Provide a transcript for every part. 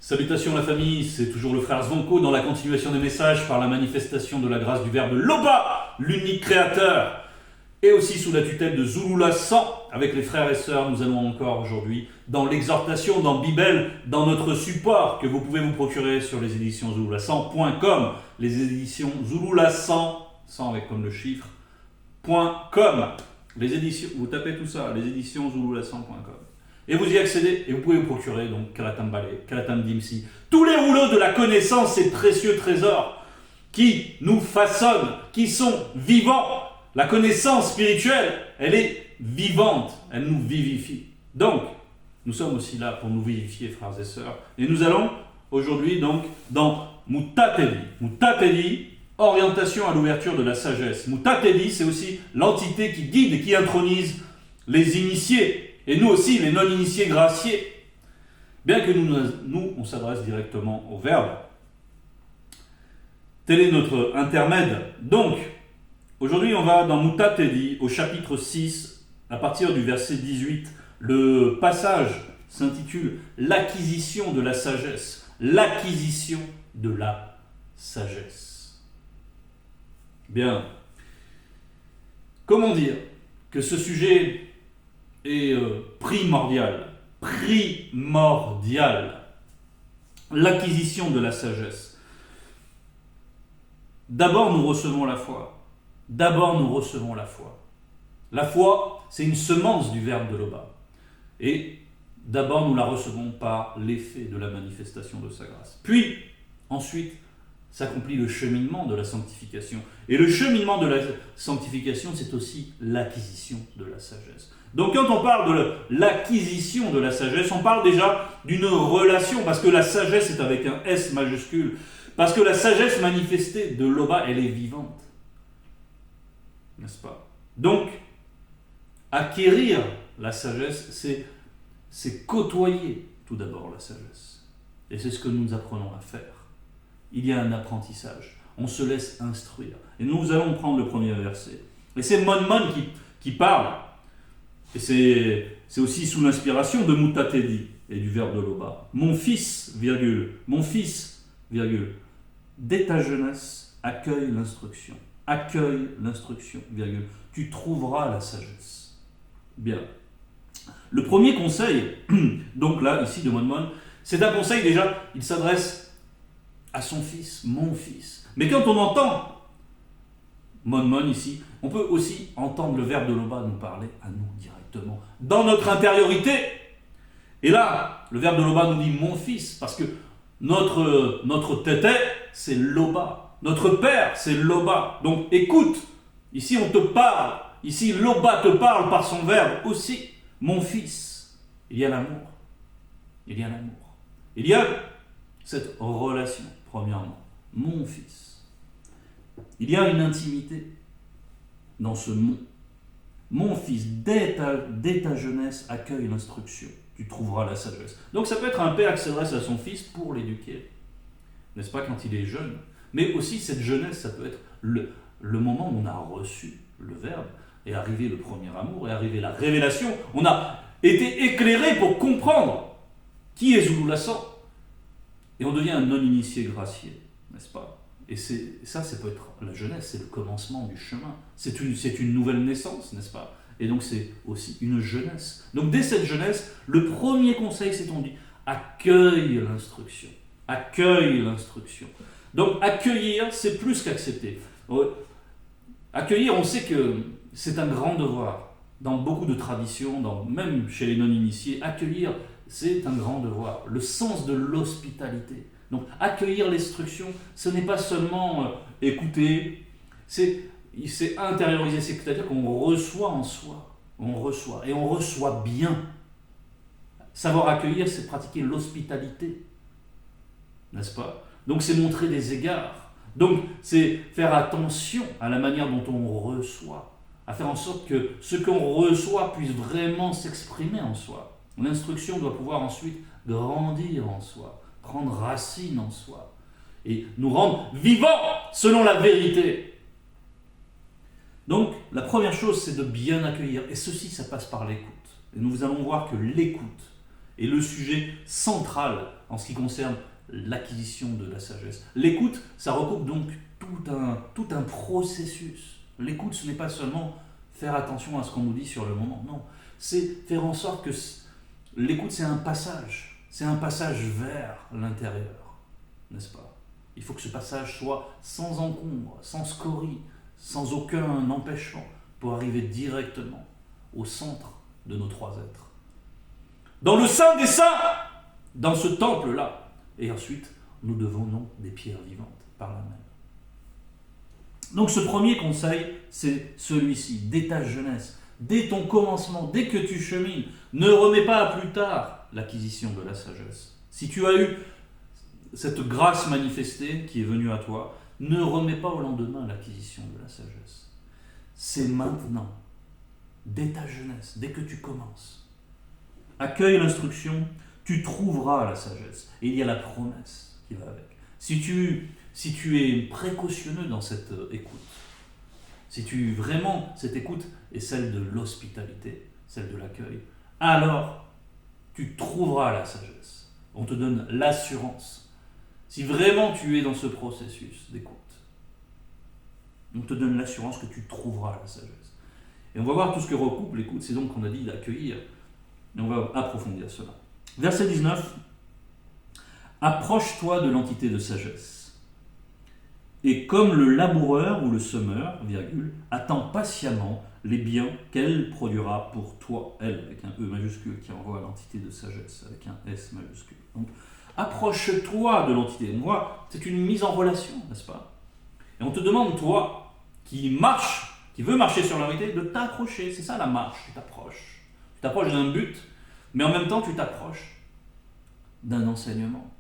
Salutations la famille, c'est toujours le frère Zvonko dans la continuation des messages par la manifestation de la grâce du Verbe Loba, l'unique créateur, et aussi sous la tutelle de Zulula 100. Avec les frères et sœurs, nous allons encore aujourd'hui dans l'exhortation, dans Bible, dans notre support que vous pouvez vous procurer sur les éditions zulula100.com, les éditions Zulula100, 100 avec comme le chiffre, .com, les éditions, vous tapez tout ça, les éditions zulula100.com. Et vous y accédez et vous pouvez vous procurer donc Kalatam Ballet, Kalatam Dimsi, tous les rouleaux de la connaissance, ces précieux trésors qui nous façonnent, qui sont vivants. La connaissance spirituelle, elle est vivante, elle nous vivifie. Donc, nous sommes aussi là pour nous vivifier, frères et sœurs. Et nous allons aujourd'hui donc dans Mutateli. Mutateli, orientation à l'ouverture de la sagesse. Mutateli, c'est aussi l'entité qui guide et qui intronise les initiés. Et nous aussi, les non-initiés graciés. Bien que nous, on s'adresse directement au Verbe. Tel est notre intermède. Donc, aujourd'hui, on va dans Mutateli, au chapitre 6, à partir du verset 18. Le passage s'intitule « L'acquisition de la sagesse ». L'acquisition de la sagesse. Bien. Comment dire que ce sujet est primordial. L'acquisition de la sagesse. D'abord, nous recevons la foi. La foi, c'est une semence du Verbe de Loba. Et d'abord, nous la recevons par l'effet de la manifestation de sa grâce. Puis, ensuite, s'accomplit le cheminement de la sanctification. Et le cheminement de la sanctification, c'est aussi l'acquisition de la sagesse. Donc quand on parle de l'acquisition de la sagesse, on parle déjà d'une relation, parce que la sagesse est avec un S majuscule, parce que la sagesse manifestée de Loba, elle est vivante. N'est-ce pas? Donc, acquérir la sagesse, c'est côtoyer tout d'abord la sagesse. Et c'est ce que nous apprenons à faire. Il y a un apprentissage. On se laisse instruire. Et nous allons prendre le premier verset. Et c'est Monmon qui parle. Et c'est aussi sous l'inspiration de Mutateli et du Verbe de Loba. Mon fils, dès ta jeunesse, accueille l'instruction. Tu trouveras la sagesse. Bien. Le premier conseil, donc là, ici de Monmon, c'est un conseil déjà, il s'adresse à son fils, mon fils. Mais quand on entend Monmon ici, on peut aussi entendre le Verbe de Loba nous parler à nous directement, dans notre intériorité. Et là, le Verbe de Loba nous dit mon fils, parce que notre tété, c'est Loba. Notre père, c'est Loba. Donc écoute, ici on te parle, ici Loba te parle par son Verbe aussi. Mon fils, il y a l'amour. Il y a cette relation, premièrement. Mon fils. Il y a une intimité dans ce mot. Mon fils, dès ta jeunesse, accueille l'instruction. Tu trouveras la sagesse. Donc ça peut être un père qui s'adresse à son fils pour l'éduquer. N'est-ce pas, quand il est jeune? Mais aussi cette jeunesse, ça peut être le moment où on a reçu le Verbe, est arrivé le premier amour, est arrivé la révélation. On a été éclairé pour comprendre qui est Zulula 100. Et on devient un non-initié gracié, n'est-ce pas? Et ça peut être la jeunesse, c'est le commencement du chemin. C'est une nouvelle naissance, n'est-ce pas? Et donc c'est aussi une jeunesse. Donc dès cette jeunesse, le premier conseil, c'est on dit, accueille l'instruction. Donc accueillir, c'est plus qu'accepter. Accueillir, on sait que c'est un grand devoir. Dans beaucoup de traditions, même chez les non-initiés, accueillir, c'est un grand devoir. Le sens de l'hospitalité. Donc accueillir l'instruction, ce n'est pas seulement écouter, c'est intérioriser, c'est-à-dire qu'on reçoit en soi, et on reçoit bien. Savoir accueillir, c'est pratiquer l'hospitalité, n'est-ce pas? Donc c'est montrer des égards, donc c'est faire attention à la manière dont on reçoit, à faire en sorte que ce qu'on reçoit puisse vraiment s'exprimer en soi. L'instruction doit pouvoir ensuite grandir en soi, prendre racine en soi et nous rendre vivants selon la vérité. Donc, la première chose, c'est de bien accueillir. Et ceci, ça passe par l'écoute. Et nous allons voir que l'écoute est le sujet central en ce qui concerne l'acquisition de la sagesse. L'écoute, ça recoupe donc tout un processus. L'écoute, ce n'est pas seulement faire attention à ce qu'on nous dit sur le moment, non. C'est faire en sorte que l'écoute, c'est un passage vers l'intérieur, n'est-ce pas? Il faut que ce passage soit sans encombre, sans scorie, sans aucun empêchement, pour arriver directement au centre de nos trois êtres. Dans le Saint des Saints, dans ce temple-là. Et ensuite, nous devenons des pierres vivantes par la même. Donc ce premier conseil, c'est celui-ci, dès ta jeunesse, dès ton commencement, dès que tu chemines, ne remets pas à plus tard l'acquisition de la sagesse. Si tu as eu cette grâce manifestée qui est venue à toi, ne remets pas au lendemain l'acquisition de la sagesse. C'est maintenant, dès ta jeunesse, dès que tu commences. Accueille l'instruction, tu trouveras la sagesse. Et il y a la promesse qui va avec. Si tu es précautionneux dans cette écoute, si vraiment cette écoute est celle de l'hospitalité, celle de l'accueil, alors tu trouveras la sagesse. On te donne l'assurance. Si vraiment tu es dans ce processus d'écoute, on te donne l'assurance que tu trouveras la sagesse. Et on va voir tout ce que recoupe l'écoute, c'est donc qu'on a dit d'accueillir, et on va approfondir cela. Verset 19. Approche-toi de l'entité de sagesse. Et comme le laboureur ou le semeur, attend patiemment les biens qu'elle produira pour toi, elle, avec un E majuscule qui envoie à l'entité de sagesse, avec un S majuscule. Donc, approche-toi de l'entité. On voit, c'est une mise en relation, n'est-ce pas? Et on te demande, toi, qui veut marcher sur la vérité, de t'approcher. C'est ça la marche, tu t'approches. Tu t'approches d'un but, mais en même temps, tu t'approches d'un enseignement.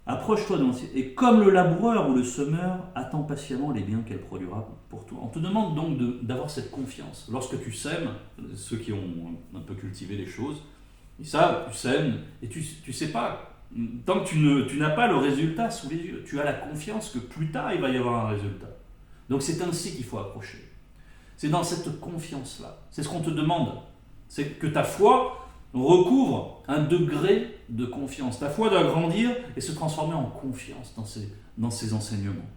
Approche-toi de l'entité. Et comme le laboureur ou le semeur attend patiemment les biens qu'elle produira pour toi. On te demande donc d'avoir cette confiance. Lorsque tu sèmes, ceux qui ont un peu cultivé les choses, ils savent, tu sèmes, et tu sais pas, tant que tu n'as pas le résultat sous les yeux, tu as la confiance que plus tard il va y avoir un résultat. Donc c'est ainsi qu'il faut approcher. C'est dans cette confiance-là. C'est ce qu'on te demande. C'est que ta foi recouvre un degré de confiance. Ta foi doit grandir et se transformer en confiance dans ces enseignements.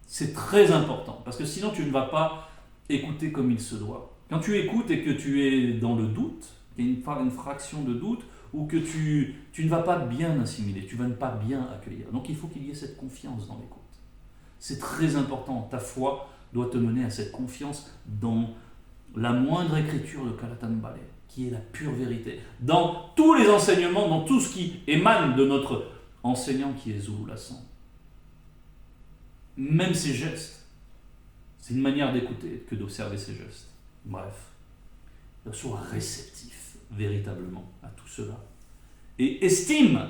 C'est très important, parce que sinon tu ne vas pas écouter comme il se doit. Quand tu écoutes et que tu es dans le doute, il y a une fraction de doute, ou que tu ne vas pas bien assimiler, tu ne vas pas bien accueillir. Donc il faut qu'il y ait cette confiance dans l'écoute. C'est très important. Ta foi doit te mener à cette confiance dans la moindre écriture de Kalatanbale, qui est la pure vérité. Dans tous les enseignements, dans tout ce qui émane de notre enseignant qui est Zulu Lassan. Même ses gestes, c'est une manière d'écouter que d'observer ses gestes. Bref, sois réceptif véritablement à tout cela. Et estime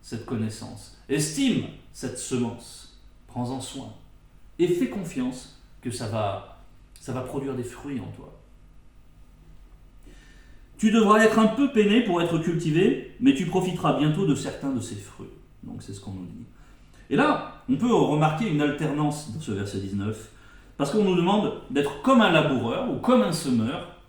cette connaissance, estime cette semence. Prends-en soin et fais confiance que ça va produire des fruits en toi. Tu devras être un peu peiné pour être cultivé, mais tu profiteras bientôt de certains de ces fruits. Donc c'est ce qu'on nous dit. Et là, on peut remarquer une alternance dans ce verset 19, parce qu'on nous demande d'être comme un laboureur ou comme un semeur,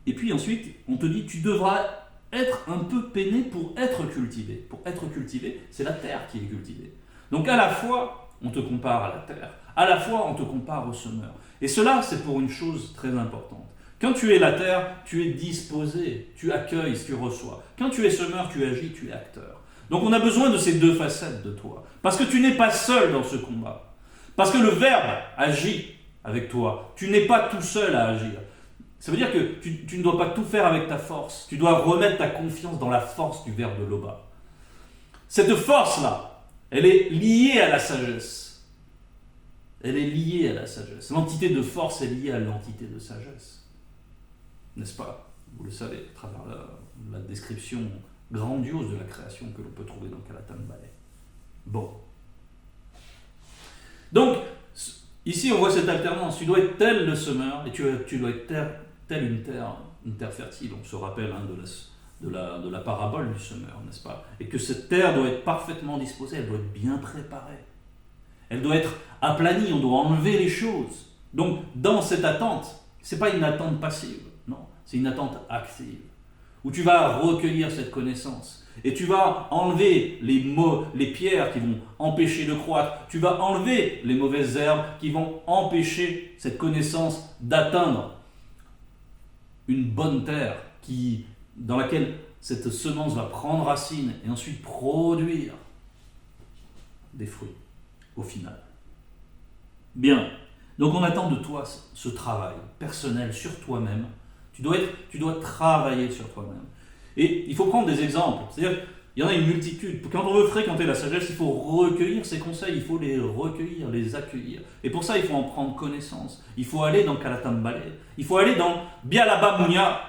et puis ensuite, on te dit, tu devras être un peu peiné pour être cultivé. Pour être cultivé, c'est la terre qui est cultivée. Donc à la fois, on te compare à la terre, à la fois on te compare au semeur. Et cela, c'est pour une chose très importante. Quand tu es la terre, tu es disposé, tu accueilles ce que tu reçois. Quand tu es semeur, tu agis, tu es acteur. Donc on a besoin de ces deux facettes de toi. Parce que tu n'es pas seul dans ce combat. Parce que le Verbe agit avec toi. Tu n'es pas tout seul à agir. Ça veut dire que tu ne dois pas tout faire avec ta force. Tu dois remettre ta confiance dans la force du Verbe de Loba. Cette force-là, elle est liée à la sagesse. Elle est liée à la sagesse. L'entité de force est liée à l'entité de sagesse. N'est-ce pas? Vous le savez, à travers la description grandiose de la création que l'on peut trouver dans Kalatanbale. Bon. Donc, ici on voit cette alternance. Tu dois être tel le semeur et tu dois être tel une terre fertile. On se rappelle de la parabole du semeur, n'est-ce pas? Et que cette terre doit être parfaitement disposée, elle doit être bien préparée. Elle doit être aplanie, on doit enlever les choses. Donc, dans cette attente, ce n'est pas une attente passive, non, c'est une attente active. où tu vas recueillir cette connaissance. Et tu vas enlever les pierres qui vont empêcher de croître. Tu vas enlever les mauvaises herbes qui vont empêcher cette connaissance d'atteindre une bonne terre dans laquelle cette semence va prendre racine et ensuite produire des fruits au final. Bien, donc on attend de toi ce travail personnel sur toi-même. Tu dois travailler sur toi-même. Et il faut prendre des exemples. C'est-à-dire, il y en a une multitude. Quand on veut fréquenter la sagesse, il faut recueillir ces conseils, il faut les recueillir, les accueillir. Et pour ça, il faut en prendre connaissance. Il faut aller dans Kalatambale. Il faut aller dans Bialaba Munya,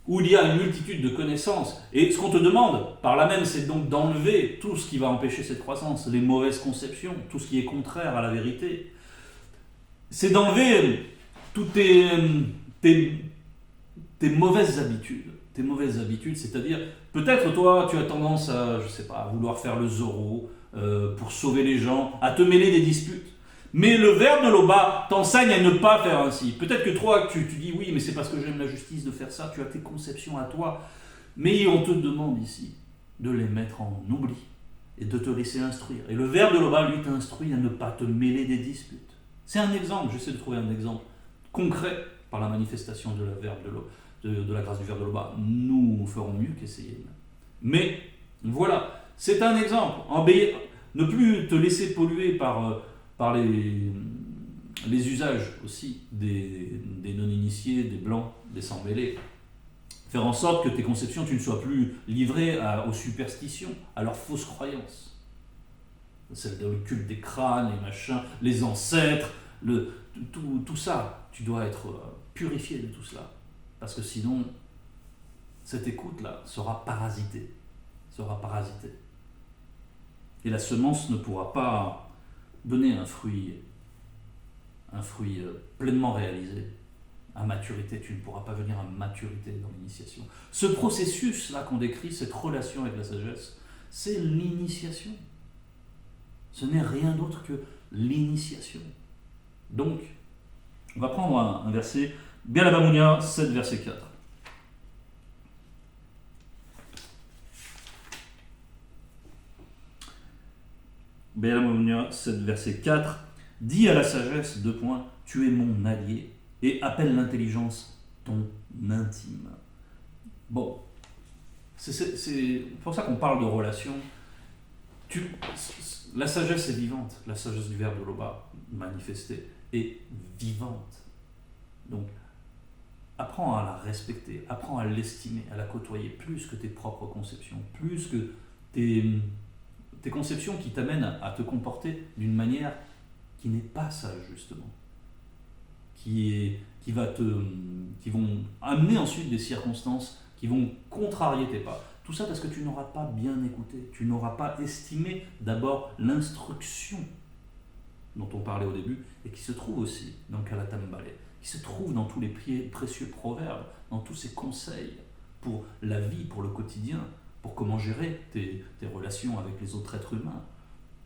où il y a une multitude de connaissances. Et ce qu'on te demande, par là même, c'est donc d'enlever tout ce qui va empêcher cette croissance, les mauvaises conceptions, tout ce qui est contraire à la vérité. C'est d'enlever toutes tes mauvaises habitudes. Tes mauvaises habitudes, c'est-à-dire, peut-être toi, tu as tendance à, je sais pas, à vouloir faire le zoro pour sauver les gens, à te mêler des disputes. Mais le vers de Loba t'enseigne à ne pas faire ainsi. Peut-être que toi, tu dis oui, mais c'est parce que j'aime la justice de faire ça, tu as tes conceptions à toi. Mais on te demande ici de les mettre en oubli et de te laisser instruire. Et le vers de Loba, lui, t'instruit à ne pas te mêler des disputes. C'est un exemple, j'essaie de trouver un exemple concret par la manifestation de la verbe de Loba. De la grâce du vers de Loba, nous ferons mieux qu'essayer. Mais voilà, c'est un exemple. Ne plus te laisser polluer par les usages aussi des non-initiés, des blancs, des sans-mêlés. Faire en sorte que tes conceptions, tu ne sois plus livré aux superstitions, à leurs fausses croyances. Celle de le culte des crânes, les machins, les ancêtres, tout ça. Tu dois être purifié de tout cela. Parce que sinon, cette écoute-là sera parasitée. Et la semence ne pourra pas donner un fruit pleinement réalisé. À maturité, tu ne pourras pas venir à maturité dans l'initiation. Ce processus-là qu'on décrit, cette relation avec la sagesse, c'est l'initiation. Ce n'est rien d'autre que l'initiation. Donc, on va prendre un verset, Bialaba Munya 7, verset 4. Bialaba Munya 7, verset 4. Dis à la sagesse, tu es mon allié, et appelle l'intelligence ton intime. Bon, c'est pour ça qu'on parle de relation. La sagesse est vivante, la sagesse du verbe de Loba manifestée est vivante. Donc, apprends à la respecter, apprends à l'estimer, à la côtoyer plus que tes propres conceptions, plus que tes conceptions qui t'amènent à te comporter d'une manière qui n'est pas sage, justement. Qui vont amener ensuite des circonstances qui vont contrarier tes pas. Tout ça parce que tu n'auras pas bien écouté, tu n'auras pas estimé d'abord l'instruction dont on parlait au début et qui se trouve aussi dans Kalatambale, qui se trouve dans tous les précieux proverbes, dans tous ces conseils pour la vie, pour le quotidien, pour comment gérer tes relations avec les autres êtres humains,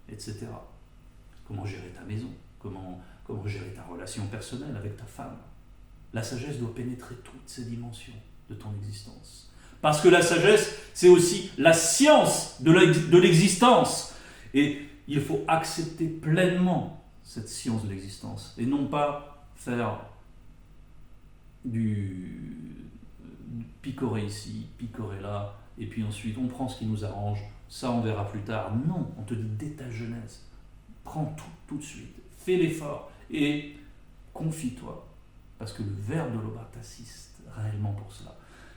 etc. Comment gérer ta maison, comment gérer ta relation personnelle avec ta femme. La sagesse doit pénétrer toutes ces dimensions de ton existence. Parce que la sagesse, c'est aussi la science de l'existence. Et il faut accepter pleinement cette science de l'existence. Et non pas faire du picorer ici, picorer là, et puis ensuite on prend ce qui nous arrange, ça on verra plus tard. Non, on te dit dès ta jeunesse, prends tout de suite, fais l'effort et confie-toi. Parce que le verbe de Loba t'assiste réellement pour cela.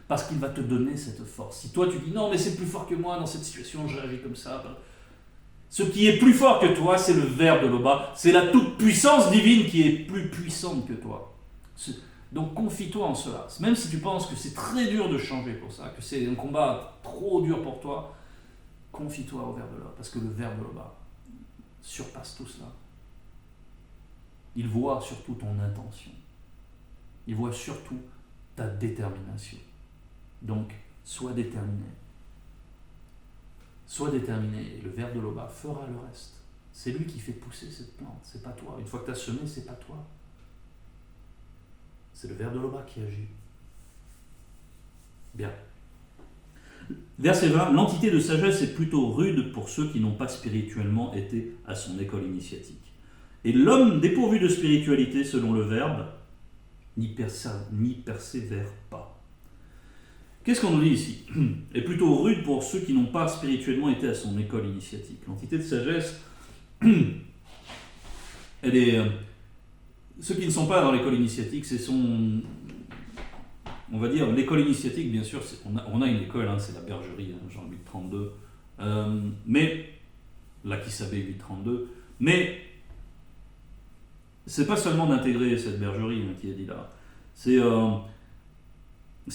Parce qu'il va te donner cette force. Si toi tu dis non mais c'est plus fort que moi dans cette situation, je réagis comme ça. Ce qui est plus fort que toi, c'est le verbe de Loba. C'est la toute-puissance divine qui est plus puissante que toi. Donc confie-toi en cela. Même si tu penses que c'est très dur de changer pour ça, que c'est un combat trop dur pour toi, confie-toi au verbe de Loba. Parce que le verbe de Loba surpasse tout cela. Il voit surtout ton intention. Il voit surtout ta détermination. Donc, sois déterminé. Sois déterminé et le verbe de Loba fera le reste. C'est lui qui fait pousser cette plante, c'est pas toi. Une fois que tu as semé, c'est pas toi. C'est le verbe de Loba qui agit. Bien. Verset 20, l'entité de sagesse est plutôt rude pour ceux qui n'ont pas spirituellement été à son école initiatique. Et l'homme dépourvu de spiritualité, selon le Verbe, n'y persévère pas. Qu'est-ce qu'on nous dit ici? Est plutôt rude pour ceux qui n'ont pas spirituellement été à son école initiatique. L'entité de sagesse, elle est... ceux qui ne sont pas dans l'école initiatique, c'est son... On va dire, l'école initiatique, bien sûr, on a une école, hein, c'est la bergerie, hein, Jean 832, mais, la Kisabé 832, mais c'est pas seulement d'intégrer cette bergerie, hein, qui est dit là, c'est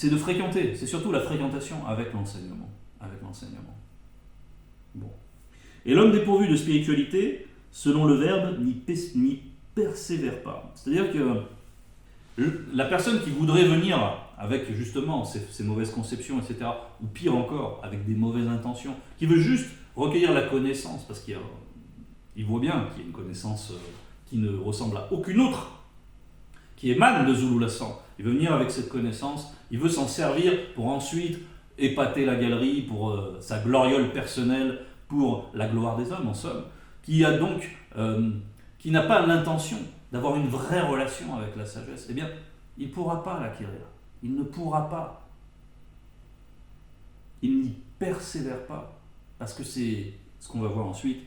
de fréquenter, c'est surtout la fréquentation avec l'enseignement. Bon. Et l'homme dépourvu de spiritualité, selon le Verbe, n'y persévère pas. C'est-à-dire que la personne qui voudrait venir avec justement ces mauvaises conceptions, etc., ou pire encore, avec des mauvaises intentions, qui veut juste recueillir la connaissance, parce qu'il voit bien qu'il y a une connaissance qui ne ressemble à aucune autre, qui émane de Zululassan. Il veut venir avec cette connaissance, il veut s'en servir pour ensuite épater la galerie, pour sa gloriole personnelle, pour la gloire des hommes, en somme, qui n'a pas l'intention d'avoir une vraie relation avec la sagesse, eh bien, il ne pourra pas l'acquérir. Il ne pourra pas. Il n'y persévère pas. Parce que c'est ce qu'on va voir ensuite.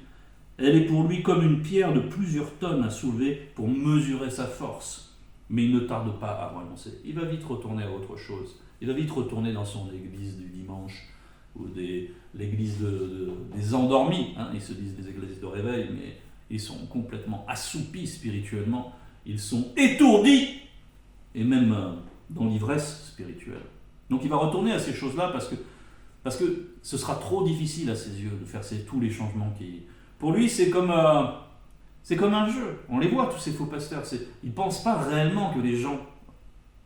Elle est pour lui comme une pierre de plusieurs tonnes à soulever pour mesurer sa force. Mais il ne tarde pas à renoncer. Il va vite retourner à autre chose. Il va vite retourner dans son église du dimanche ou l'église des endormis. Hein. Ils se disent des églises de réveil, mais ils sont complètement assoupis spirituellement. Ils sont étourdis et même dans l'ivresse spirituelle. Donc il va retourner à ces choses-là parce que ce sera trop difficile à ses yeux de faire tous les changements qui... Pour lui, c'est comme un jeu. On les voit, tous ces faux pasteurs. Ils ne pensent pas réellement que les gens,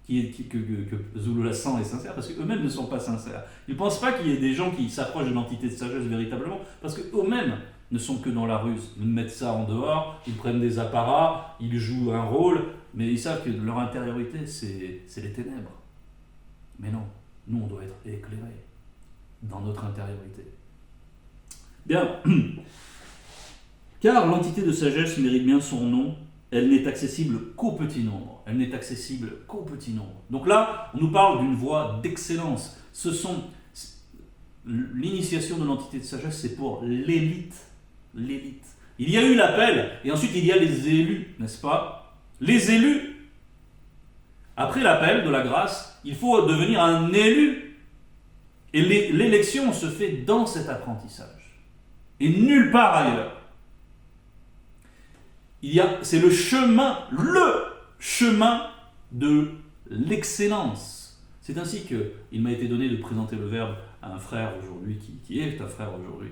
que Zululassan est sincère, parce qu'eux-mêmes ne sont pas sincères. Ils ne pensent pas qu'il y ait des gens qui s'approchent de l'entité de sagesse véritablement, parce qu'eux-mêmes ne sont que dans la ruse. Ils mettent ça en dehors, ils prennent des apparats, ils jouent un rôle, mais ils savent que leur intériorité, c'est les ténèbres. Mais non, nous on doit être éclairés dans notre intériorité. Bien, car l'entité de sagesse mérite bien son nom, elle n'est accessible qu'au petit nombre. Donc là, on nous parle d'une voie d'excellence. L'initiation de l'entité de sagesse, c'est pour l'élite. Il y a eu l'appel, et ensuite il y a les élus, n'est-ce pas? Les élus, après l'appel de la grâce, il faut devenir un élu. Et l'élection se fait dans cet apprentissage. Et nulle part ailleurs. C'est le chemin de l'excellence. C'est ainsi qu'il m'a été donné de présenter le Verbe à un frère aujourd'hui, qui est un frère aujourd'hui.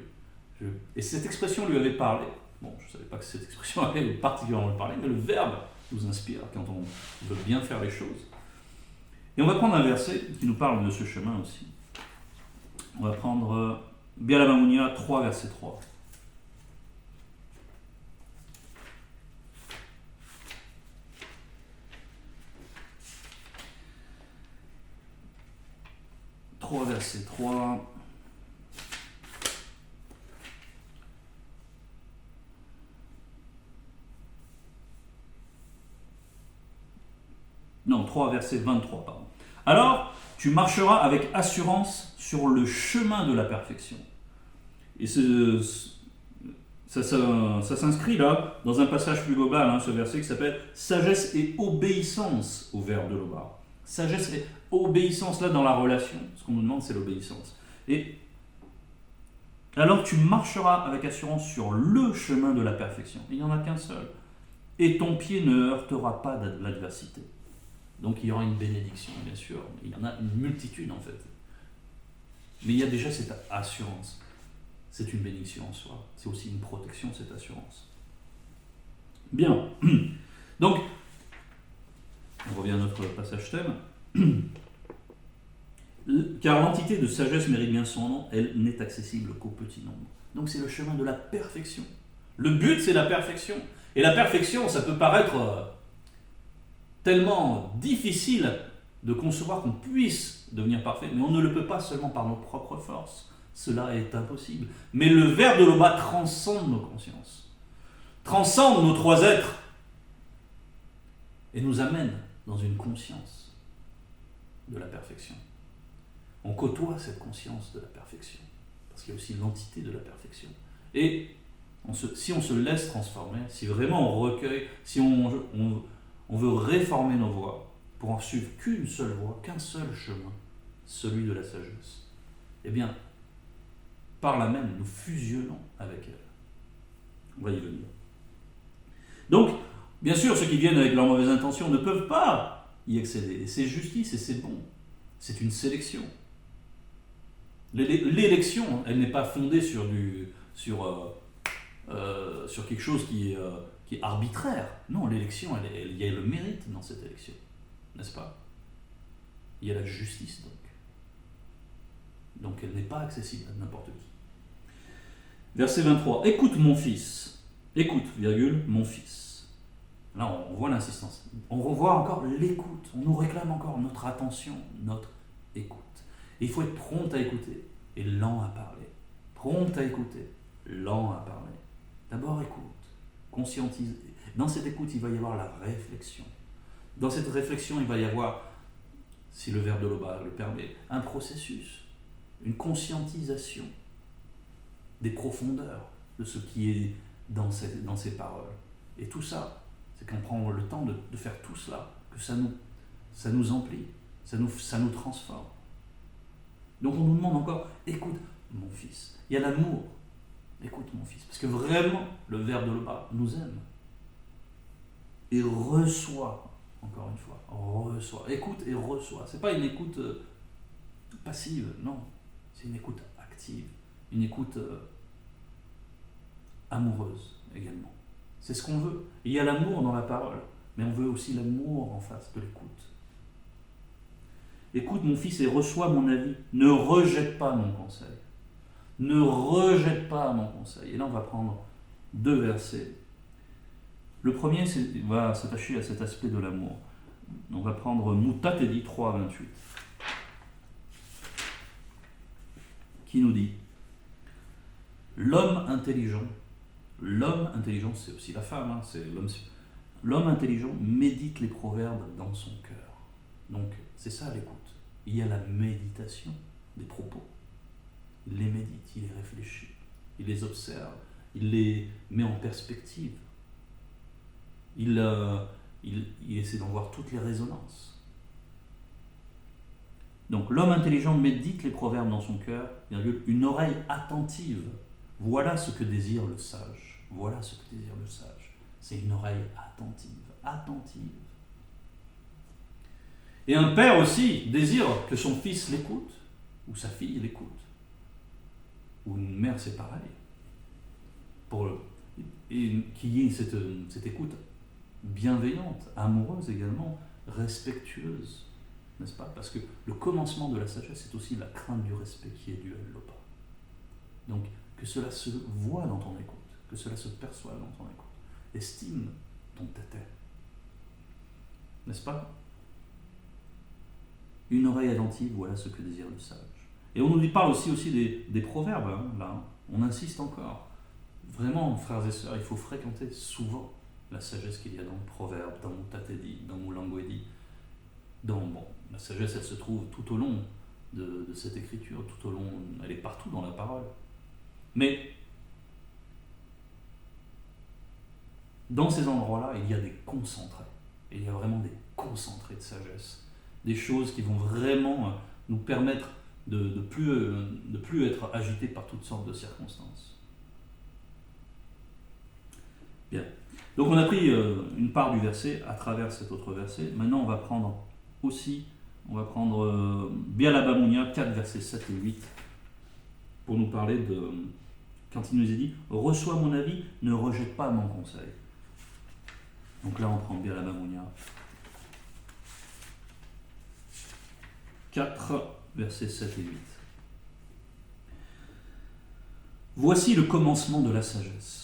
Et cette expression lui avait parlé. Bon, je ne savais pas que cette expression allait particulièrement lui parler, mais le Verbe nous inspire quand on veut bien faire les choses. Et on va prendre un verset qui nous parle de ce chemin aussi. On va prendre Bialamamounia 3, verset 3. Verset 3. Non, 3, verset 23, pardon. Alors, tu marcheras avec assurance sur le chemin de la perfection. Et ça s'inscrit là, dans un passage plus global, hein, ce verset qui s'appelle « Sagesse et obéissance au Verbe de l'Obar ». Sagesse et obéissance, là, dans la relation. Ce qu'on nous demande, c'est l'obéissance. Et alors, tu marcheras avec assurance sur le chemin de la perfection. Il n'y en a qu'un seul. Et ton pied ne heurtera pas de l'adversité. Donc, il y aura une bénédiction, bien sûr. Il y en a une multitude, en fait. Mais il y a déjà cette assurance. C'est une bénédiction en soi. C'est aussi une protection, cette assurance. Bien. Donc, on revient à notre passage thème. Car l'entité de sagesse mérite bien son nom, elle n'est accessible qu'au petit nombre. Donc c'est le chemin de la perfection. Le but, c'est la perfection. Et la perfection, ça peut paraître tellement difficile de concevoir qu'on puisse devenir parfait, mais on ne le peut pas seulement par nos propres forces. Cela est impossible. Mais le ver de Loba transcende nos consciences, transcende nos trois êtres, et nous amène dans une conscience de la perfection. On côtoie cette conscience de la perfection, parce qu'il y a aussi l'entité de la perfection. Et si on se laisse transformer, si vraiment on recueille, si on veut réformer nos voies, pour en suivre qu'une seule voie, qu'un seul chemin, celui de la sagesse, eh bien, par là même, nous fusionnons avec elle. On va y venir. Donc, bien sûr, ceux qui viennent avec leurs mauvaises intentions ne peuvent pas y accéder. Et c'est justice et c'est bon. C'est une sélection. L'élection, elle n'est pas fondée sur quelque chose qui est arbitraire. Non, l'élection, il y a le mérite dans cette élection. N'est-ce pas? Il y a la justice, donc. Donc elle n'est pas accessible à n'importe qui. Verset 23. Écoute mon fils. Écoute, virgule, mon fils. Là, on voit l'insistance. On revoit encore l'écoute. On nous réclame encore notre attention, notre écoute. Et il faut être prompt à écouter et lent à parler. Prompt à écouter, lent à parler. D'abord écoute, conscientise. Dans cette écoute, il va y avoir la réflexion. Dans cette réflexion, il va y avoir, si le verbe de Loba le permet, un processus, une conscientisation des profondeurs de ce qui est dans ces paroles. Et tout ça, c'est qu'on prend le temps de faire tout cela, que ça nous emplit, ça nous transforme. Donc on nous demande encore, écoute mon fils. Il y a l'amour. Écoute mon fils. Parce que vraiment, le verbe de Loba nous aime. Et reçoit, encore une fois, reçoit. Écoute et reçoit. C'est pas une écoute passive, non. C'est une écoute active. Une écoute amoureuse également. C'est ce qu'on veut. Il y a l'amour dans la parole, mais on veut aussi l'amour en face de l'écoute. Écoute mon fils et reçois mon avis. Ne rejette pas mon conseil. Ne rejette pas mon conseil. Et là on va prendre 2 versets. Le premier va s'attacher à cet aspect de l'amour. On va prendre Mutatedi 3:28, qui nous dit: l'homme intelligent, c'est aussi la femme, hein, c'est l'homme intelligent médite les proverbes dans son cœur. Donc c'est ça l'écoute. Il y a la méditation des propos. Il les médite, il les réfléchit, il les observe, il les met en perspective. Il essaie d'en voir toutes les résonances. Donc l'homme intelligent médite les proverbes dans son cœur, une oreille attentive. Voilà ce que désire le sage. Voilà ce que désire le sage. C'est une oreille attentive. Et un père aussi désire que son fils l'écoute, ou sa fille l'écoute. Ou une mère, c'est pareil. Et qu'il y ait cette écoute bienveillante, amoureuse également, respectueuse, n'est-ce pas? Parce que le commencement de la sagesse, c'est aussi la crainte du respect qui est due à Loba. Donc, que cela se voit dans ton écoute, que cela se perçoit dans ton écoute. Estime ton tété. N'est-ce pas? Une oreille attentive, voilà ce que désire le sage. Et on nous parle aussi des proverbes, hein, là. On insiste encore. Vraiment, frères et sœurs, il faut fréquenter souvent la sagesse qu'il y a dans le proverbe, dans Mutatedi, dans Mulangwedi. La sagesse, elle se trouve tout au long de cette écriture, tout au long, elle est partout dans la parole. Mais dans ces endroits-là, il y a des concentrés. Il y a vraiment des concentrés de sagesse. Des choses qui vont vraiment nous permettre de plus être agités par toutes sortes de circonstances. Bien. Donc on a pris une part du verset à travers cet autre verset. Maintenant on va prendre Bialabamunia 4, versets 7 et 8, pour nous parler de... Quand il nous est dit « Reçois mon avis, ne rejette pas mon conseil ». Donc là on prend Bialabamunia 4, versets 7 et 8. Voici le commencement de la sagesse.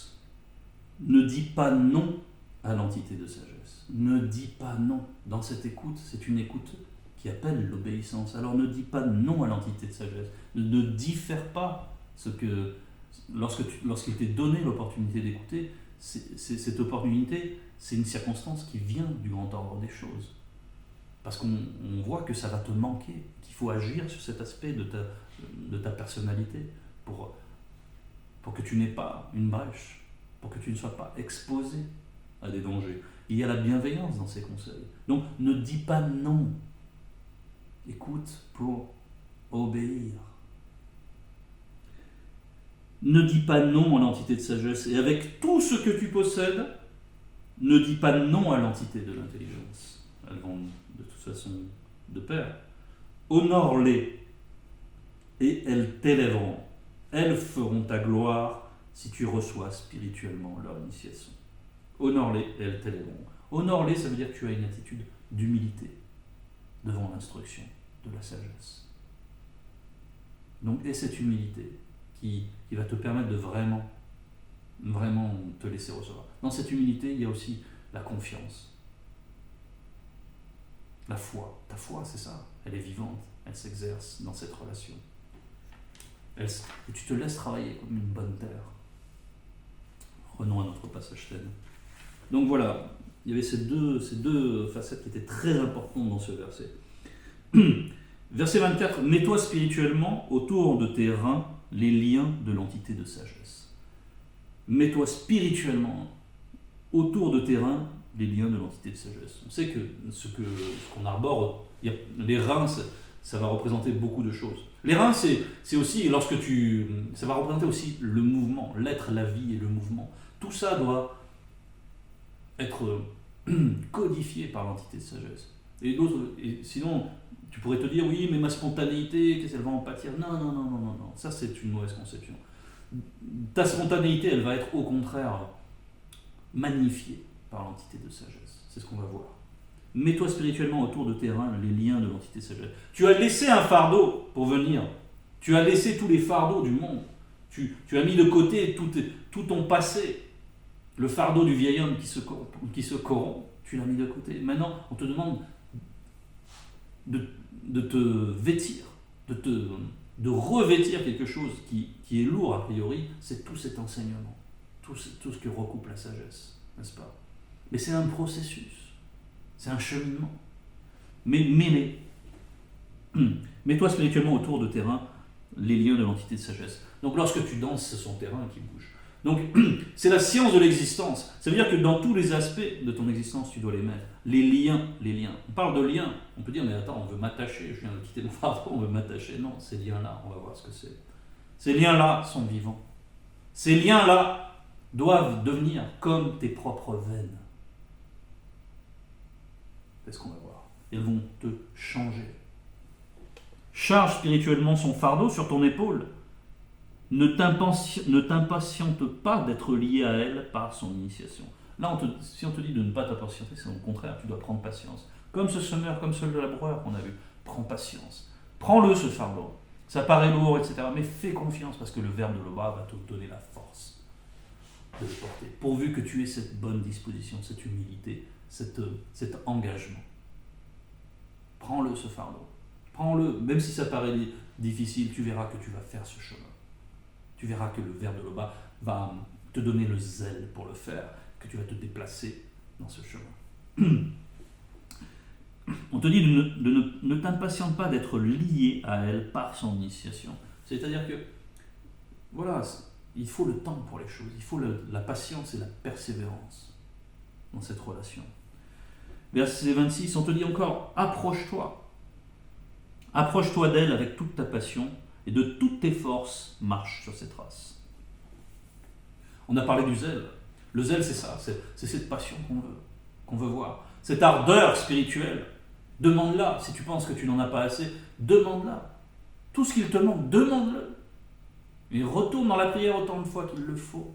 Ne dis pas non à l'entité de sagesse. Ne dis pas non. Dans cette écoute, c'est une écoute qui appelle l'obéissance. Alors ne dis pas non à l'entité de sagesse. Ne diffère pas ce que, lorsqu'il t'est donné l'opportunité d'écouter, cette opportunité, c'est une circonstance qui vient du grand ordre des choses. Parce qu'on voit que ça va te manquer, qu'il faut agir sur cet aspect de ta personnalité pour que tu n'aies pas une brèche, pour que tu ne sois pas exposé à des dangers. Il y a la bienveillance dans ces conseils. Donc ne dis pas non. Écoute pour obéir. Ne dis pas non à l'entité de sagesse. Et avec tout ce que tu possèdes, ne dis pas non à l'entité de l'intelligence. Elles vont de toute façon de pair. Honore-les et elles t'élèveront. Elles feront ta gloire si tu reçois spirituellement leur initiation. Honore-les et elles t'élèveront. Honore-les, ça veut dire que tu as une attitude d'humilité devant l'instruction de la sagesse. Donc, et cette humilité qui va te permettre de vraiment te laisser recevoir. Dans cette humilité, il y a aussi la confiance, la foi. Ta foi, c'est ça. Elle est vivante, elle s'exerce dans cette relation. Et tu te laisses travailler comme une bonne terre. Revenons à notre passage thème. Donc voilà, il y avait ces deux facettes qui étaient très importantes dans ce verset. Verset 24, mets-toi spirituellement autour de tes reins les liens de l'entité de sagesse. Mets-toi spirituellement autour de tes reins les liens de l'entité de sagesse. On sait que ce qu'on arbore, les reins, ça va représenter beaucoup de choses. Les reins, c'est aussi, ça va représenter aussi le mouvement, l'être, la vie et le mouvement. Tout ça doit être codifié par l'entité de sagesse. Et sinon, tu pourrais te dire, oui, mais ma spontanéité, qu'est-ce qu'elle va en pâtir ? Non, ça c'est une mauvaise conception. Ta spontanéité, elle va être au contraire magnifiée par l'entité de sagesse. C'est ce qu'on va voir. Mets-toi spirituellement autour de tes reins les liens de l'entité de sagesse. Tu as laissé un fardeau pour venir. Tu as laissé tous les fardeaux du monde. Tu as mis de côté tout ton passé. Le fardeau du vieil homme qui se corrompt, tu l'as mis de côté. Maintenant, on te demande de te vêtir, de revêtir quelque chose qui est lourd a priori, c'est tout cet enseignement, tout ce que recoupe la sagesse, n'est-ce pas ? Mais c'est un processus, c'est un cheminement. Mais mets-les. Mets-toi spirituellement autour de tes reins les liens de l'entité de sagesse. Donc lorsque tu danses, ce sont tes reins qui bougent. Donc, c'est la science de l'existence. Ça veut dire que dans tous les aspects de ton existence, tu dois les mettre. Les liens. On parle de liens. On peut dire, mais attends, on veut m'attacher. Je viens de quitter mon fardeau, on veut m'attacher. Non, ces liens-là, on va voir ce que c'est. Ces liens-là sont vivants. Ces liens-là doivent devenir comme tes propres veines. C'est ce qu'on va voir. Elles vont te changer. Charge spirituellement son fardeau sur ton épaule. Ne t'impatiente pas d'être lié à elle par son initiation. Là, si on te dit de ne pas t'impatienter, c'est au contraire, tu dois prendre patience. Comme ce semeur, comme ce laboureur qu'on a vu. Prends patience. Prends-le, ce fardeau. Ça paraît lourd, etc. Mais fais confiance, parce que le verbe de Loba va te donner la force de le porter. Pourvu que tu aies cette bonne disposition, cette humilité, cet engagement. Prends-le, ce fardeau. Prends-le, même si ça paraît difficile, tu verras que tu vas faire ce chemin. Tu verras que le verbe de Loba va te donner le zèle pour le faire, que tu vas te déplacer dans ce chemin. On te dit de ne t'impatiente pas d'être lié à elle par son initiation. C'est-à-dire que, voilà, il faut le temps pour les choses, il faut la patience et la persévérance dans cette relation. Verset 26, on te dit encore, approche-toi. Approche-toi d'elle avec toute ta passion, et de toutes tes forces, marche sur ses traces. On a parlé du zèle. Le zèle, c'est ça, c'est cette passion qu'on veut voir. Cette ardeur spirituelle. Demande-la. Si tu penses que tu n'en as pas assez, demande-la. Tout ce qu'il te manque, demande-le. Et retourne dans la prière autant de fois qu'il le faut.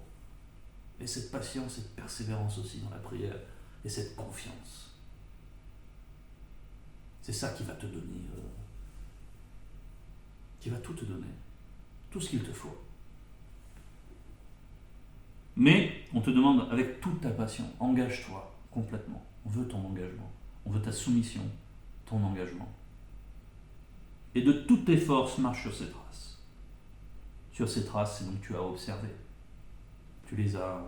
Et cette patience, cette persévérance aussi dans la prière, et cette confiance. C'est ça qui va te donner... qui va tout te donner, tout ce qu'il te faut. Mais on te demande avec toute ta passion, engage-toi complètement. On veut ton engagement, on veut ta soumission, ton engagement. et de toutes tes forces marche sur ces traces. Sur ces traces, c'est donc tu as observé. Tu les as,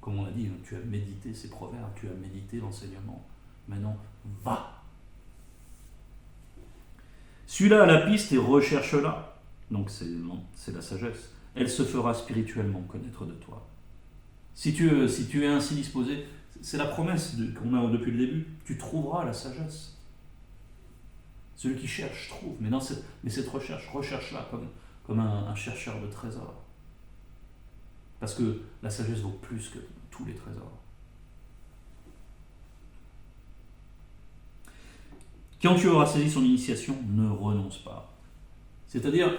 comme on a dit, tu as médité ces proverbes, tu as médité l'enseignement. Maintenant, va. Suis-la à la piste et recherche-la. Donc c'est la sagesse. Elle se fera spirituellement connaître de toi. Si tu es ainsi disposé, c'est la promesse qu'on a depuis le début, tu trouveras la sagesse. Celui qui cherche trouve. Mais cette recherche-la comme un chercheur de trésors. Parce que la sagesse vaut plus que tous les trésors. Quand tu auras saisi son initiation, ne renonce pas. C'est-à-dire,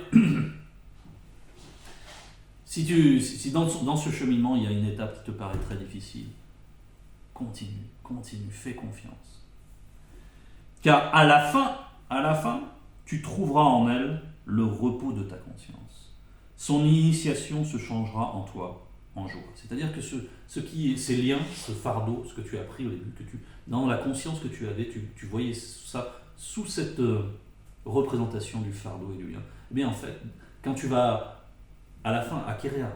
si dans ce cheminement, il y a une étape qui te paraît très difficile, continue, fais confiance. Car à la fin, tu trouveras en elle le repos de ta conscience. Son initiation se changera en toi en joie. C'est-à-dire que ces liens, ce fardeau, ce que tu as appris au début, dans la conscience que tu avais, tu voyais ça sous cette représentation du fardeau et du lien. Eh bien en fait, quand tu vas à la fin acquérir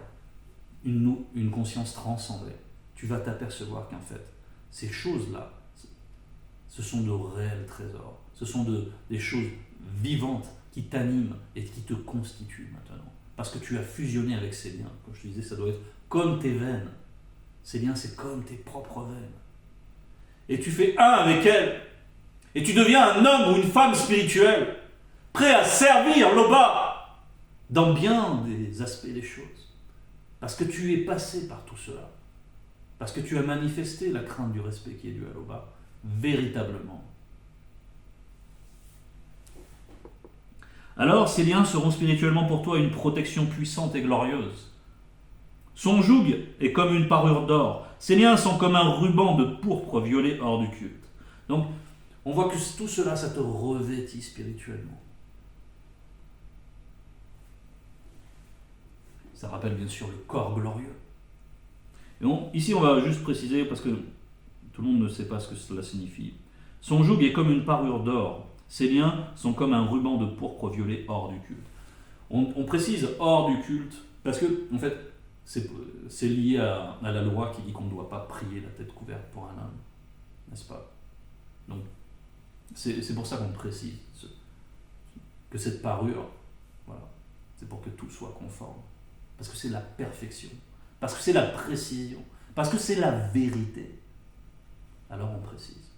une conscience transcendée, tu vas t'apercevoir qu'en fait, ces choses-là, ce sont de réels trésors. Ce sont des choses vivantes qui t'animent et qui te constituent maintenant. Parce que tu as fusionné avec ces liens. Comme je te disais, ça doit être comme tes veines. Ces liens, c'est comme tes propres veines. Et tu fais un avec elles. Et tu deviens un homme ou une femme spirituelle, prêt à servir l'Oba dans bien des aspects des choses. Parce que tu es passé par tout cela. Parce que tu as manifesté la crainte du respect qui est due à l'Oba, véritablement. Alors ces liens seront spirituellement pour toi une protection puissante et glorieuse. Son joug est comme une parure d'or. Ces liens sont comme un ruban de pourpre violet hors du culte. Donc, on voit que tout cela, ça te revêtit spirituellement. Ça rappelle bien sûr le corps glorieux. Et ici, on va juste préciser, parce que tout le monde ne sait pas ce que cela signifie. Son joug est comme une parure d'or. Ses liens sont comme un ruban de pourpre violet hors du culte. On précise hors du culte, parce que, en fait, c'est lié à la loi qui dit qu'on ne doit pas prier la tête couverte pour un homme. N'est-ce pas? Donc, c'est pour ça qu'on précise que cette parure, voilà, c'est pour que tout soit conforme. Parce que c'est la perfection. Parce que c'est la précision. Parce que c'est la vérité. Alors on précise.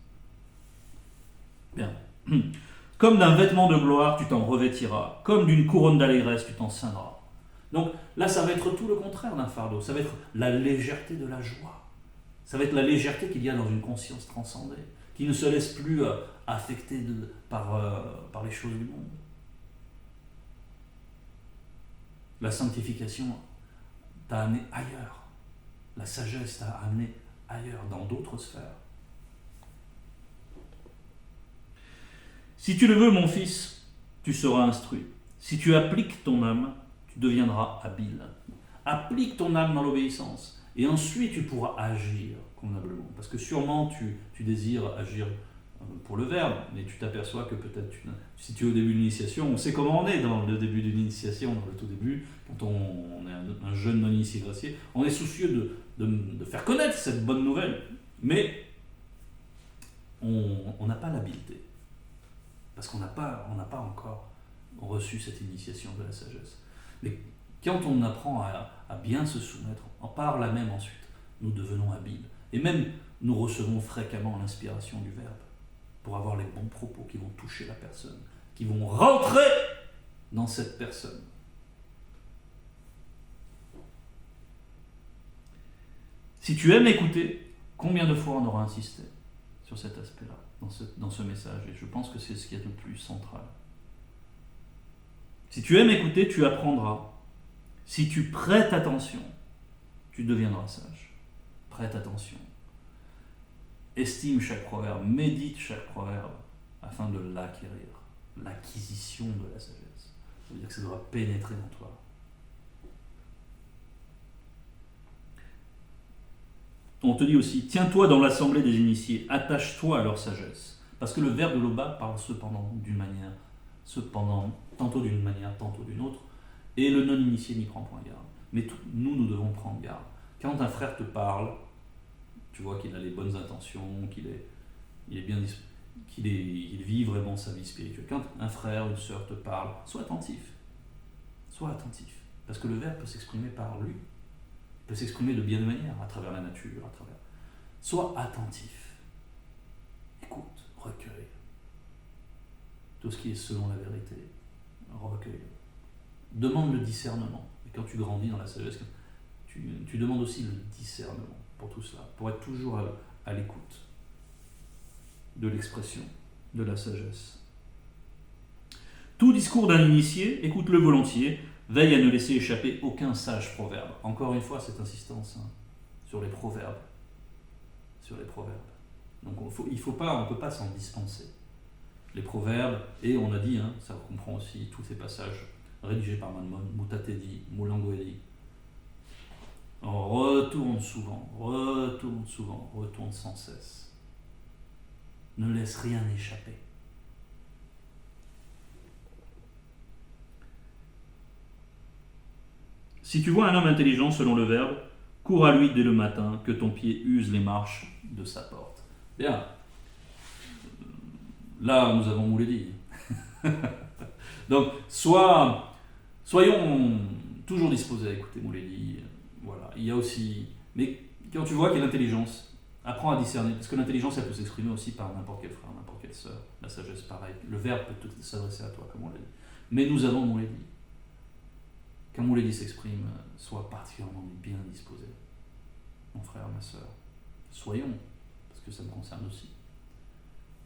Bien. Comme d'un vêtement de gloire, tu t'en revêtiras. Comme d'une couronne d'allégresse, tu t'en ceindras. Donc là, ça va être tout le contraire d'un fardeau. Ça va être la légèreté de la joie. Ça va être la légèreté qu'il y a dans une conscience transcendée, qui ne se laisse plus affecter par les choses du monde. La sanctification t'a amené ailleurs. La sagesse t'a amené ailleurs, dans d'autres sphères. Si tu le veux, mon fils, tu seras instruit. Si tu appliques ton âme, tu deviendras habile. Applique ton âme dans l'obéissance. Et ensuite, tu pourras agir convenablement. Parce que sûrement, tu désires agir pour le verbe, mais tu t'aperçois que peut-être, si tu es au début de l'initiation, on sait comment on est dans le début d'une initiation, dans le tout début, quand on est un jeune non-initié gracié, on est soucieux de faire connaître cette bonne nouvelle. Mais on n'a pas l'habileté. Parce qu'on n'a pas encore reçu cette initiation de la sagesse. Mais quand on apprend à bien se soumettre, par là même ensuite, nous devenons habiles. Et même, nous recevons fréquemment l'inspiration du Verbe pour avoir les bons propos qui vont toucher la personne, qui vont rentrer dans cette personne. Si tu aimes écouter, combien de fois on aura insisté sur cet aspect-là, dans ce message, et je pense que c'est ce qui est le plus central. Si tu aimes écouter, tu apprendras. Si tu prêtes attention, tu deviendras sage. Prête attention. Estime chaque proverbe, médite chaque proverbe, afin de l'acquérir. L'acquisition de la sagesse. Ça veut dire que ça doit pénétrer en toi. On te dit aussi, tiens-toi dans l'assemblée des initiés, attache-toi à leur sagesse. Parce que le vers de l'Oba parle cependant d'une manière cependant, tantôt d'une manière, tantôt d'une autre, et le non-initié n'y prend point garde. Mais nous devons prendre garde. Quand un frère te parle, tu vois qu'il a les bonnes intentions, qu'il vit vraiment sa vie spirituelle. Quand un frère ou une sœur te parle, sois attentif. Sois attentif. Parce que le Verbe peut s'exprimer par lui. Il peut s'exprimer de bien de manière, à travers la nature, à travers... Sois attentif. Écoute, recueille. Tout ce qui est selon la vérité, recueille. Demande le discernement. Et quand tu grandis dans la sagesse, tu demandes aussi le discernement pour tout cela, pour être toujours à l'écoute de l'expression de la sagesse. Tout discours d'un initié, écoute-le volontiers, veille à ne laisser échapper aucun sage proverbe. Encore une fois, cette insistance sur les proverbes. Sur les proverbes. Donc on ne peut pas s'en dispenser. Les proverbes, et on a dit, ça comprend aussi tous ces passages rédigés par Maimon, Mutatedi, Mulangoedi. On retourne souvent, retourne sans cesse. Ne laisse rien échapper. Si tu vois un homme intelligent selon le Verbe, cours à lui dès le matin, que ton pied use les marches de sa porte. Bien. Là, nous avons Mouledi. Donc, soyons toujours disposés à écouter Mouledi. Voilà. Il y a aussi... Mais quand tu vois qu'il y a l'intelligence, apprends à discerner. Parce que l'intelligence, elle peut s'exprimer aussi par n'importe quel frère, n'importe quelle sœur. La sagesse, pareil. Le Verbe peut s'adresser à toi, comme on l'a dit. Mais nous avons Mouledi. Quand Mouledi s'exprime, sois particulièrement bien disposé. Mon frère, ma sœur. Soyons, parce que ça me concerne aussi.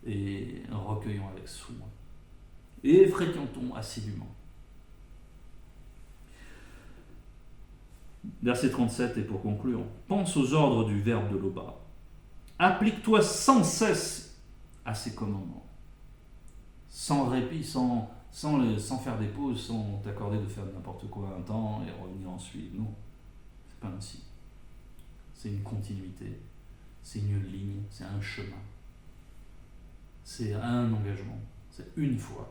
Et recueillons avec soin. Et fréquentons assidûment. Verset 37, et pour conclure, pense aux ordres du Verbe de l'Oba. Applique-toi sans cesse à ses commandements. Sans répit, sans faire des pauses, sans t'accorder de faire n'importe quoi un temps et revenir ensuite. Non, c'est pas ainsi. C'est une continuité, c'est une ligne, c'est un chemin. C'est un engagement, c'est une foi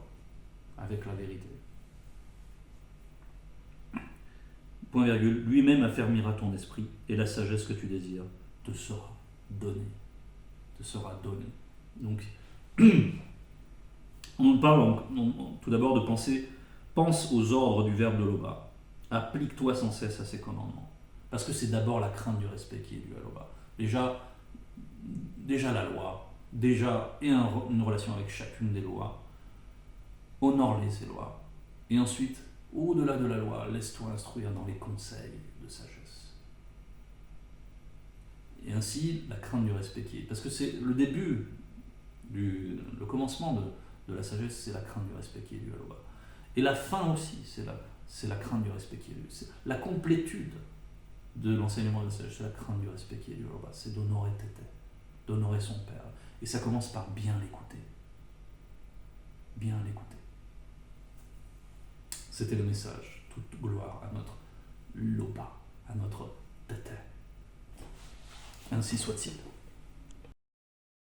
avec la vérité. Point virgule, lui-même affermira ton esprit et la sagesse que tu désires te sera donnée. Te sera donnée. Donc, on parle tout d'abord de penser, pense aux ordres du Verbe de l'Oba. Applique-toi sans cesse à ses commandements. Parce que c'est d'abord la crainte du respect qui est due à l'Oba. Déjà la loi, et une relation avec chacune des lois. Honore-les, ces lois. Et ensuite, au-delà de la loi, laisse-toi instruire dans les conseils de sagesse. Et ainsi, la crainte du respect qui est... Parce que c'est le début, le commencement de la sagesse, c'est la crainte du respect qui est due à l'Oba. Et la fin aussi, c'est la crainte du respect qui est due. C'est la complétude de l'enseignement de la sagesse, c'est la crainte du respect qui est due à l'Oba. C'est d'honorer Tété, d'honorer son père. Et ça commence par bien l'écouter. Bien l'écouter. C'était le message. Toute gloire à notre Loba, à notre Tété. Ainsi soit-il.